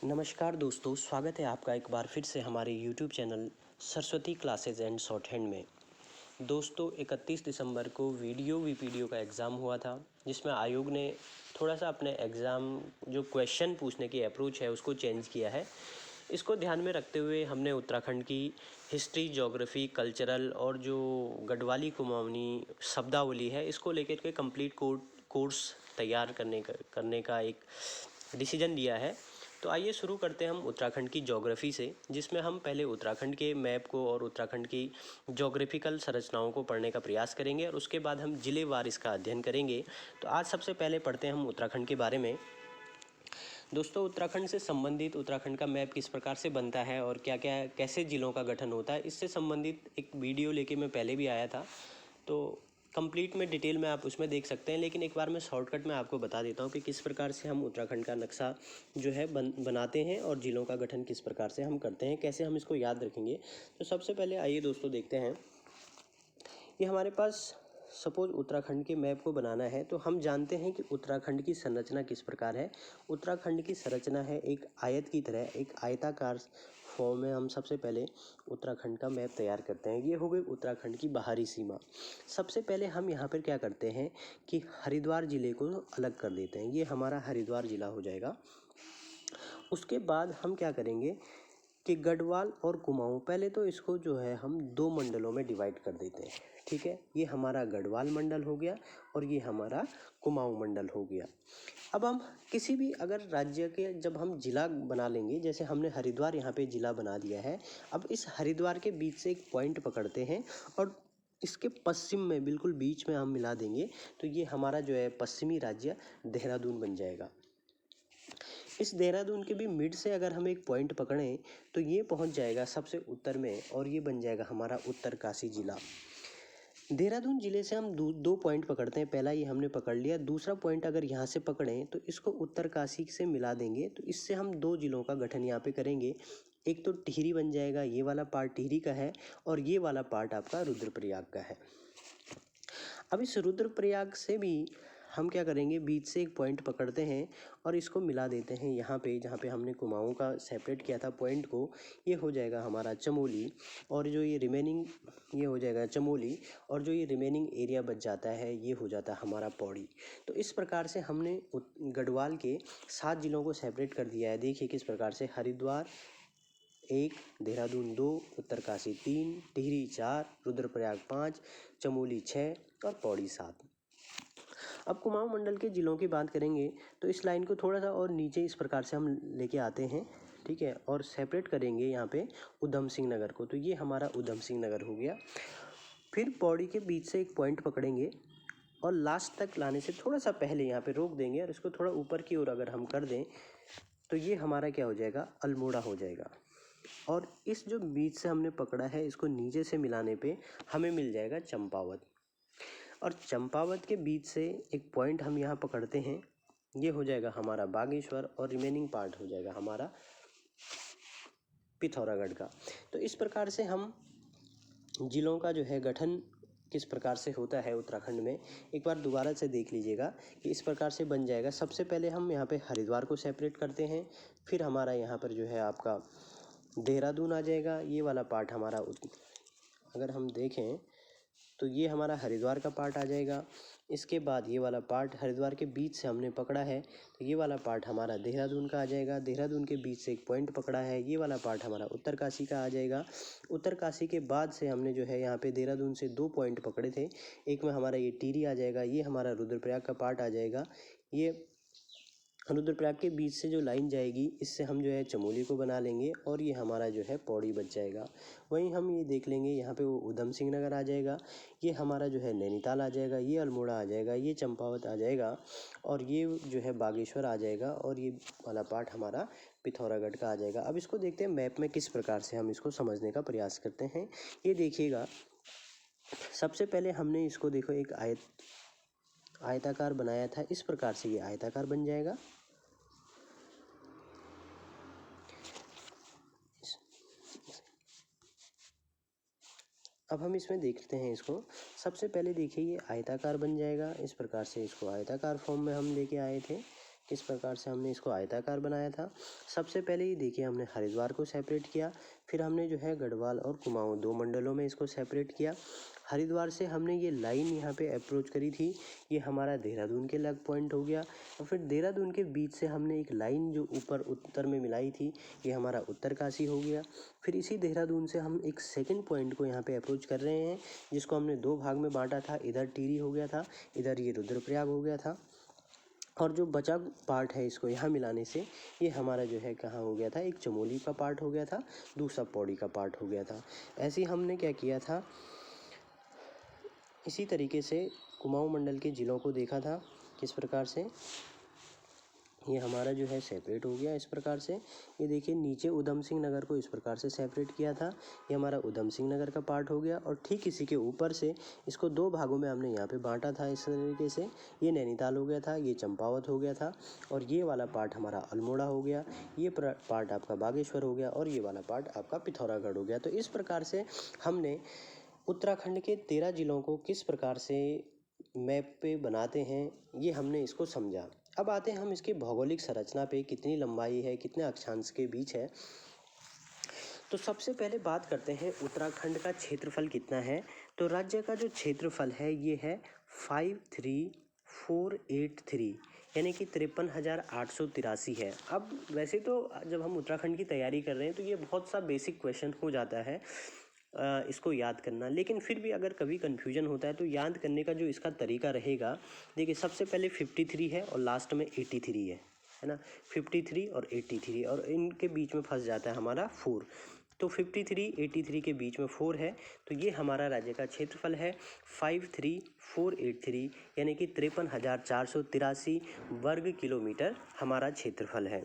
नमस्कार दोस्तों, स्वागत है आपका एक बार फिर से हमारे YouTube channel Saraswati classes and short hand में। दोस्तों, 31 दिसंबर को वीडियो वीपीडीओ का एग्ज़ाम हुआ था, जिसमें आयोग ने थोड़ा सा अपने एग्ज़ाम जो क्वेश्चन पूछने की अप्रोच है उसको चेंज किया है। इसको ध्यान में रखते हुए हमने उत्तराखंड की हिस्ट्री, ज्योग्राफी, कल्चरल और जो गढ़वाली कुमाऊनी शब्दावली है, इसको लेकर के कंप्लीट कोर्स तैयार करने का एक डिसीजन लिया है। तो आइए शुरू करते हैं हम उत्तराखंड की ज्योग्राफी से, जिसमें हम पहले उत्तराखंड के मैप को और उत्तराखंड की ज्योग्राफिकल संरचनाओं को पढ़ने का प्रयास करेंगे और उसके बाद हम जिलेवार इसका अध्ययन करेंगे। तो आज सबसे पहले पढ़ते हैं हम उत्तराखंड के बारे में। दोस्तों, उत्तराखंड से संबंधित उत्तराखंड का मैप किस प्रकार से बनता है और क्या क्या कैसे ज़िलों का गठन होता है, इससे संबंधित एक वीडियो लेके मैं पहले भी आया था। तो कंप्लीट में डिटेल में आप उसमें देख सकते हैं, लेकिन एक बार मैं शॉर्टकट में आपको बता देता हूँ कि किस प्रकार से हम उत्तराखंड का नक्शा जो है बनाते हैं और ज़िलों का गठन किस प्रकार से हम करते हैं, कैसे हम इसको याद रखेंगे। तो सबसे पहले आइए दोस्तों देखते हैं। ये हमारे पास सपोज उत्तराखंड के मैप को बनाना है, तो हम जानते हैं कि उत्तराखंड की संरचना किस प्रकार है। उत्तराखंड की संरचना है एक आयत की तरह, एक आयताकार फॉर्म में हम सबसे पहले उत्तराखंड का मैप तैयार करते हैं। ये हो गई उत्तराखंड की बाहरी सीमा। सबसे पहले हम यहाँ पर क्या करते हैं कि हरिद्वार ज़िले को अलग कर देते हैं। ये हमारा हरिद्वार ज़िला हो जाएगा। उसके बाद हम क्या करेंगे कि गढ़वाल और कुमाऊं, पहले तो इसको जो है हम दो मंडलों में डिवाइड कर देते हैं। ठीक है, ये हमारा गढ़वाल मंडल हो गया और ये हमारा कुमाऊं मंडल हो गया। अब हम किसी भी अगर राज्य के जब हम ज़िला बना लेंगे, जैसे हमने हरिद्वार यहाँ पे ज़िला बना दिया है, अब इस हरिद्वार के बीच से एक पॉइंट पकड़ते हैं और इसके पश्चिम में बिल्कुल बीच में हम मिला देंगे, तो ये हमारा जो है पश्चिमी राज्य देहरादून बन जाएगा। इस देहरादून के भी मिड से अगर हम एक पॉइंट पकड़ें तो ये पहुंच जाएगा सबसे उत्तर में और ये बन जाएगा हमारा उत्तरकाशी ज़िला। देहरादून ज़िले से हम दो पॉइंट पकड़ते हैं। पहला ये हमने पकड़ लिया, दूसरा पॉइंट अगर यहाँ से पकड़ें तो इसको उत्तरकाशी से मिला देंगे, तो इससे हम दो ज़िलों का गठन यहाँ पे करेंगे। एक तो टिहरी बन जाएगा, ये वाला पार्ट टिहरी का है और ये वाला पार्ट आपका रुद्रप्रयाग का है। अब इस रुद्रप्रयाग से भी हम क्या करेंगे, बीच से एक पॉइंट पकड़ते हैं और इसको मिला देते हैं यहाँ पे, जहाँ पे हमने कुमाऊं का सेपरेट किया था पॉइंट को। ये हो जाएगा हमारा चमोली और जो ये रिमेनिंग ये हो जाएगा चमोली और जो ये रिमेनिंग एरिया बच जाता है ये हो जाता है हमारा पौड़ी। तो इस प्रकार से हमने गढ़वाल के 7 ज़िलों को सेपरेट कर दिया है। देखिए किस प्रकार से, हरिद्वार 1, देहरादून 2, उत्तरकाशी 3, टिहरी 4, रुद्रप्रयाग 5, चमोली 6 और पौड़ी 7। अब कुमाऊं मंडल के ज़िलों की बात करेंगे तो इस लाइन को थोड़ा सा और नीचे इस प्रकार से हम लेके आते हैं। ठीक है, और सेपरेट करेंगे यहाँ पे उधम सिंह नगर को, तो ये हमारा उधम सिंह नगर हो गया। फिर पौड़ी के बीच से एक पॉइंट पकड़ेंगे और लास्ट तक लाने से थोड़ा सा पहले यहाँ पे रोक देंगे और इसको थोड़ा ऊपर की ओर अगर हम कर दें तो ये हमारा क्या हो जाएगा, अल्मोड़ा हो जाएगा। और इस जो बीच से हमने पकड़ा है इसको नीचे से मिलाने पे हमें मिल जाएगा चंपावत। और चंपावत के बीच से एक पॉइंट हम यहाँ पकड़ते हैं, ये हो जाएगा हमारा बागेश्वर और रिमेनिंग पार्ट हो जाएगा हमारा पिथौरागढ़ का। तो इस प्रकार से हम ज़िलों का जो है गठन किस प्रकार से होता है उत्तराखंड में, एक बार दोबारा से देख लीजिएगा कि इस प्रकार से बन जाएगा। सबसे पहले हम यहाँ पे हरिद्वार को सेपरेट करते हैं, फिर हमारा यहाँ पर जो है आपका देहरादून आ जाएगा। ये वाला पार्ट हमारा अगर हम देखें तो ये हमारा हरिद्वार का पार्ट आ जाएगा। इसके बाद ये वाला पार्ट हरिद्वार के बीच से हमने पकड़ा है, तो ये वाला पार्ट हमारा देहरादून का आ जाएगा। देहरादून के बीच से एक पॉइंट पकड़ा है, ये वाला पार्ट हमारा उत्तरकाशी का आ जाएगा। उत्तरकाशी के बाद से हमने जो है यहाँ पे देहरादून से 2 पॉइंट पकड़े थे, एक में हमारा ये टिहरी आ जाएगा, ये हमारा रुद्रप्रयाग का पार्ट आ जाएगा। ये रुद्रप्रयाग के बीच से जो लाइन जाएगी इससे हम जो है चमोली को बना लेंगे और ये हमारा जो है पौड़ी बच जाएगा। वहीं हम ये देख लेंगे यहाँ पे वो उधम सिंह नगर आ जाएगा, ये हमारा जो है नैनीताल आ जाएगा, ये अल्मोड़ा आ जाएगा, ये चंपावत आ जाएगा और ये जो है बागेश्वर आ जाएगा और ये वाला पार्ट हमारा पिथौरागढ़ का आ जाएगा। अब इसको देखते हैं मैप में किस प्रकार से हम इसको समझने का प्रयास करते हैं। ये देखिएगा, सबसे पहले हमने इसको देखो एक आयताकार बनाया था, इस प्रकार से ये आयताकार बन जाएगा। अब हम इसमें देखते हैं इसको। सबसे पहले देखिए ये आयताकार बन जाएगा, इस प्रकार से इसको आयताकार फॉर्म में हम लेके आए थे। किस प्रकार से हमने इसको आयताकार बनाया था। सबसे पहले ये देखिए हमने हरिद्वार को सेपरेट किया, फिर हमने जो है गढ़वाल और कुमाऊं 2 मंडलों में इसको सेपरेट किया। हरिद्वार से हमने ये लाइन यहाँ पे अप्रोच करी थी, ये हमारा देहरादून के लग पॉइंट हो गया। और फिर देहरादून के बीच से हमने एक लाइन जो ऊपर उत्तर में मिलाई थी, ये हमारा उत्तरकाशी हो गया। फिर इसी देहरादून से हम एक सेकंड पॉइंट को यहाँ पे अप्रोच कर रहे हैं, जिसको हमने 2 भाग में बांटा था। इधर टिहरी हो गया था, इधर ये रुद्रप्रयाग हो गया था। और जो बचा पार्ट है इसको यहाँ मिलाने से ये हमारा जो है कहाँ हो गया था, एक चमोली का पार्ट हो गया था, दूसरा पौड़ी का पार्ट हो गया था। ऐसे ही हमने क्या किया था, इसी तरीके से कुमाऊं मंडल के ज़िलों को देखा था किस प्रकार से। ये हमारा जो है सेपरेट हो गया इस प्रकार से। ये देखिए नीचे उधम सिंह नगर को इस प्रकार से सेपरेट किया था, ये हमारा उधम सिंह नगर का पार्ट हो गया। और ठीक इसी के ऊपर से इसको 2 भागों में हमने यहाँ पे बांटा था इस तरीके से। ये नैनीताल हो गया था, ये चंपावत हो गया था, और ये वाला पार्ट हमारा अल्मोड़ा हो गया, ये पार्ट आपका बागेश्वर हो गया, और ये वाला पार्ट आपका पिथौरागढ़ हो गया। तो इस प्रकार से हमने उत्तराखंड के 13 जिलों को किस प्रकार से मैप पे बनाते हैं, ये हमने इसको समझा। अब आते हैं हम इसकी भौगोलिक संरचना पे, कितनी लंबाई है, कितने अक्षांश के बीच है। तो सबसे पहले बात करते हैं उत्तराखंड का क्षेत्रफल कितना है। तो राज्य का जो क्षेत्रफल है ये है 53483, यानी कि 53,883 है। अब वैसे तो जब हम उत्तराखंड की तैयारी कर रहे हैं तो ये बहुत सा बेसिक क्वेश्चन हो जाता है इसको याद करना, लेकिन फिर भी अगर कभी कन्फ्यूजन होता है तो याद करने का जो इसका तरीका रहेगा, देखिए सबसे पहले 53 है और लास्ट में 83 है ना। 53 और 83 और इनके बीच में फंस जाता है हमारा 4, तो 53 83 के बीच में 4 है, तो ये हमारा राज्य का क्षेत्रफल है 53483, यानी कि 53,483 वर्ग किलोमीटर हमारा क्षेत्रफल है।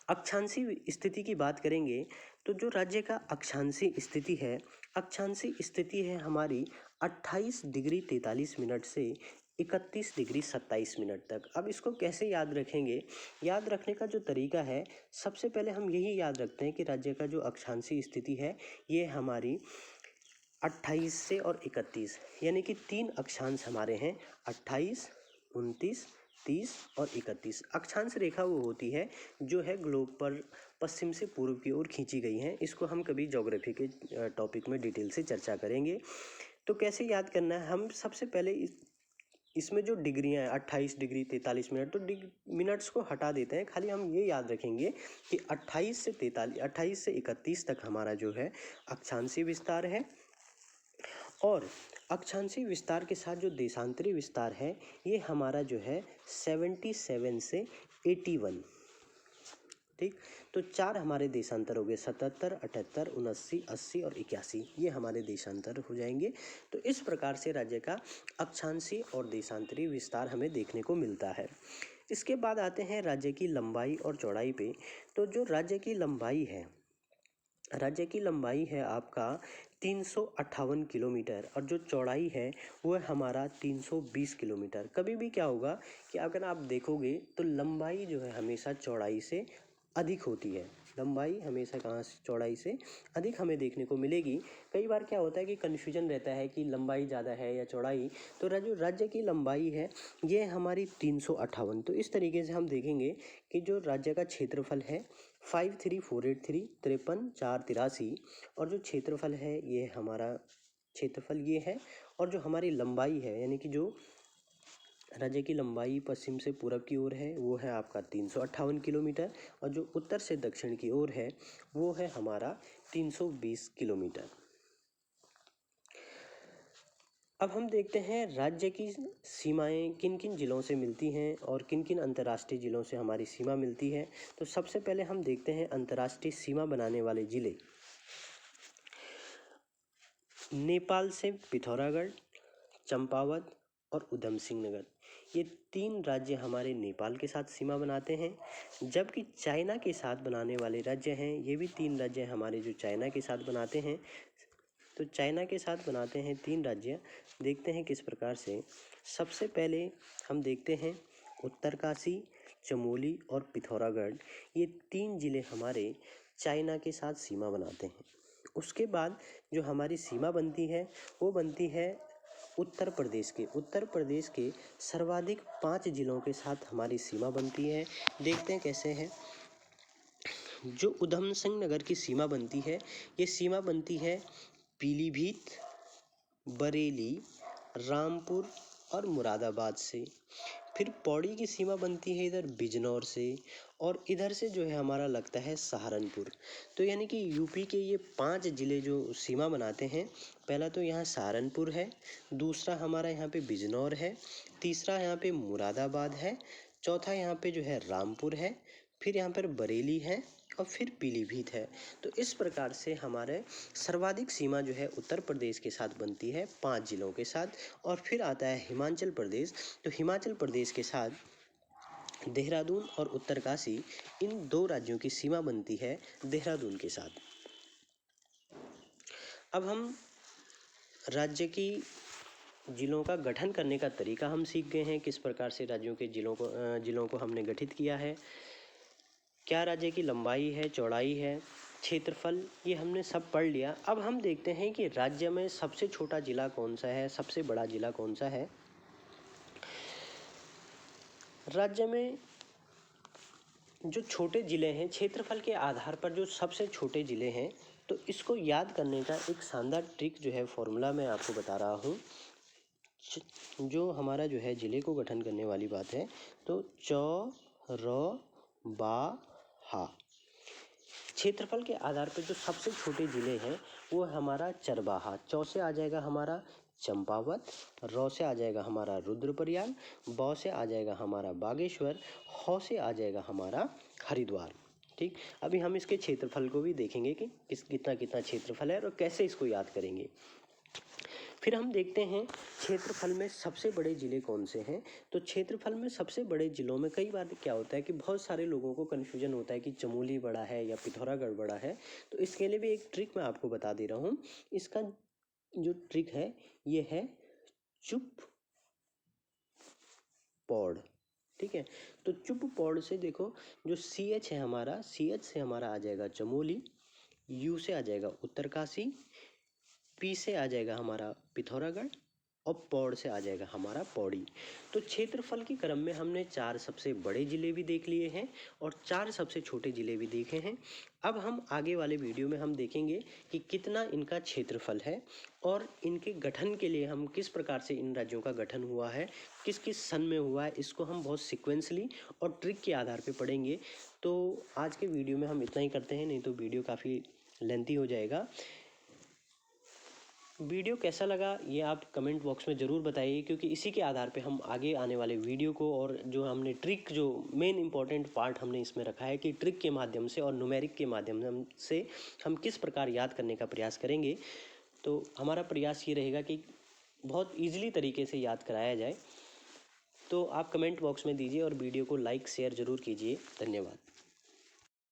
अक्षांशी स्थिति की बात करेंगे तो जो राज्य का अक्षांशी स्थिति है, अक्षांशी स्थिति है हमारी 28 डिग्री 43 मिनट से 31 डिग्री 27 मिनट तक। अब इसको कैसे याद रखेंगे, याद रखने का जो तरीका है, सबसे पहले हम यही याद रखते हैं कि राज्य का जो अक्षांशी स्थिति है ये हमारी 28 से और 31, यानी कि 3 अक्षांश हमारे हैं, 28, 29, 30 और 31। अक्षांश रेखा वो होती है जो है ग्लोब पर पश्चिम से पूर्व की ओर खींची गई है। इसको हम कभी ज्योग्राफी के टॉपिक में डिटेल से चर्चा करेंगे। तो कैसे याद करना है, हम सबसे पहले इसमें जो डिग्रियाँ हैं 28 डिग्री 43 मिनट, तो मिनट्स को हटा देते हैं, खाली हम ये याद रखेंगे कि 28 से 31 तक हमारा जो है अक्षांशी विस्तार है। और अक्षांशी विस्तार के साथ जो देशांतरी विस्तार है ये हमारा जो है 77 से 81, ठीक। तो 4 हमारे देशांतर हो गए, 77, 78, 79, 80 और 81, ये हमारे देशांतर हो जाएंगे। तो इस प्रकार से राज्य का अक्षांशी और देशांतरी विस्तार हमें देखने को मिलता है। इसके बाद आते हैं राज्य की लंबाई और चौड़ाई पे। तो जो राज्य की लंबाई है, राज्य की लंबाई है आपका 358 किलोमीटर, और जो चौड़ाई है वो है हमारा 320 किलोमीटर। कभी भी क्या होगा कि अगर आप देखोगे तो लंबाई जो है हमेशा चौड़ाई से अधिक होती है, लंबाई हमेशा कहाँ से चौड़ाई से अधिक हमें देखने को मिलेगी। कई बार क्या होता है कि कन्फ्यूजन रहता है कि लंबाई ज़्यादा है या चौड़ाई, तो जो राज्य की लंबाई है ये हमारी 358। तो इस तरीके से हम देखेंगे कि जो राज्य का क्षेत्रफल है 53483, 53,483, और जो क्षेत्रफल है ये हमारा क्षेत्रफल ये है, और जो हमारी लंबाई है यानी कि जो राज्य की लंबाई पश्चिम से पूरब की ओर है वो है आपका 358 किलोमीटर, और जो उत्तर से दक्षिण की ओर है वो है हमारा 320 किलोमीटर। अब हम देखते हैं राज्य की सीमाएं किन किन जिलों से मिलती हैं और किन किन अंतर्राष्ट्रीय जिलों से हमारी सीमा मिलती है। तो सबसे पहले हम देखते हैं अंतर्राष्ट्रीय सीमा बनाने वाले जिले। नेपाल से पिथौरागढ़, चंपावत और उधम सिंह नगर, ये 3 राज्य हमारे नेपाल के साथ सीमा बनाते हैं। जबकि चाइना के साथ बनाने वाले राज्य हैं, ये भी 3 राज्य हमारे जो चाइना के साथ बनाते हैं। तो चाइना के साथ बनाते हैं 3 राज्य, देखते हैं किस प्रकार से। सबसे पहले हम देखते हैं उत्तरकाशी, चमोली और पिथौरागढ़, ये 3 जिले हमारे चाइना के साथ सीमा बनाते हैं। उसके बाद जो हमारी सीमा बनती है वो बनती है उत्तर प्रदेश के सर्वाधिक 5 जिलों के साथ हमारी सीमा बनती है। देखते हैं कैसे है। जो उधम सिंह नगर की सीमा बनती है, ये सीमा बनती है पीलीभीत, बरेली, रामपुर और मुरादाबाद से। फिर पौड़ी की सीमा बनती है इधर बिजनौर से, और इधर से जो है हमारा लगता है सहारनपुर। तो यानी कि यूपी के ये 5 ज़िले जो सीमा बनाते हैं, पहला तो यहाँ सहारनपुर है, दूसरा हमारा यहाँ पे बिजनौर है, तीसरा यहाँ पे मुरादाबाद है, चौथा यहाँ पे जो है रामपुर है, फिर यहाँ पर बरेली है और फिर पीलीभीत है। तो इस प्रकार से हमारे सर्वाधिक सीमा जो है उत्तर प्रदेश के साथ बनती है 5 जिलों के साथ। और फिर आता है हिमाचल प्रदेश। तो हिमाचल प्रदेश के साथ देहरादून और उत्तरकाशी, इन 2 राज्यों की सीमा बनती है देहरादून के साथ। अब हम राज्य की जिलों का गठन करने का तरीका हम सीख गए हैं, किस प्रकार से राज्यों के जिलों को हमने गठित किया है, क्या राज्य की लंबाई है, चौड़ाई है, क्षेत्रफल, ये हमने सब पढ़ लिया। अब हम देखते हैं कि राज्य में सबसे छोटा जिला कौन सा है, सबसे बड़ा जिला कौन सा है। राज्य में जो छोटे ज़िले हैं, क्षेत्रफल के आधार पर जो सबसे छोटे ज़िले हैं, तो इसको याद करने का एक शानदार ट्रिक जो है, फॉर्मूला मैं आपको बता रहा हूँ। जो हमारा जो है ज़िले को गठन करने वाली बात है, तो चौरबाहा। क्षेत्रफल के आधार पर जो सबसे छोटे ज़िले हैं वो हमारा चरबाहा। चौ से आ जाएगा हमारा चंपावत, रौ से आ जाएगा हमारा रुद्रप्रयाग, बौ से आ जाएगा हमारा बागेश्वर, हौ से आ जाएगा हमारा हरिद्वार। ठीक, अभी हम इसके क्षेत्रफल को भी देखेंगे कि कितना कितना क्षेत्रफल है और कैसे इसको याद करेंगे। फिर हम देखते हैं क्षेत्रफल में सबसे बड़े ज़िले कौन से हैं। तो क्षेत्रफल में सबसे बड़े ज़िलों में कई बार क्या होता है कि बहुत सारे लोगों को कन्फ्यूजन होता है कि चमोली बड़ा है या पिथौरागढ़ बड़ा है। तो इसके लिए भी एक ट्रिक मैं आपको बता दे रहा हूँ। इसका जो ट्रिक है ये है चुप पौड़। ठीक है, तो चुप पौड़ से देखो, जो CH है हमारा, CH से हमारा आ जाएगा चमोली, U से आ जाएगा उत्तरकाशी, P से आ जाएगा हमारा पिथौरागढ़ और पौड़ से आ जाएगा हमारा पौड़ी। तो क्षेत्रफल के क्रम में हमने 4 सबसे बड़े ज़िले भी देख लिए हैं और 4 सबसे छोटे ज़िले भी देखे हैं। अब हम आगे वाले वीडियो में हम देखेंगे कि कितना इनका क्षेत्रफल है और इनके गठन के लिए हम किस प्रकार से इन राज्यों का गठन हुआ है, किस किस सन में हुआ है, इसको हम बहुत सिक्वेंसली और ट्रिक के आधार पर पढ़ेंगे। तो आज के वीडियो में हम इतना ही करते हैं, नहीं तो वीडियो काफ़ी लेंथी हो जाएगा। वीडियो कैसा लगा ये आप कमेंट बॉक्स में ज़रूर बताइए, क्योंकि इसी के आधार पे हम आगे आने वाले वीडियो को, और जो हमने ट्रिक, जो मेन इंपॉर्टेंट पार्ट हमने इसमें रखा है कि ट्रिक के माध्यम से और न्यूमेरिक के माध्यम से हम किस प्रकार याद करने का प्रयास करेंगे। तो हमारा प्रयास ये रहेगा कि बहुत ईजिली तरीके से याद कराया जाए। तो आप कमेंट बॉक्स में दीजिए और वीडियो को लाइक शेयर ज़रूर कीजिए। धन्यवाद।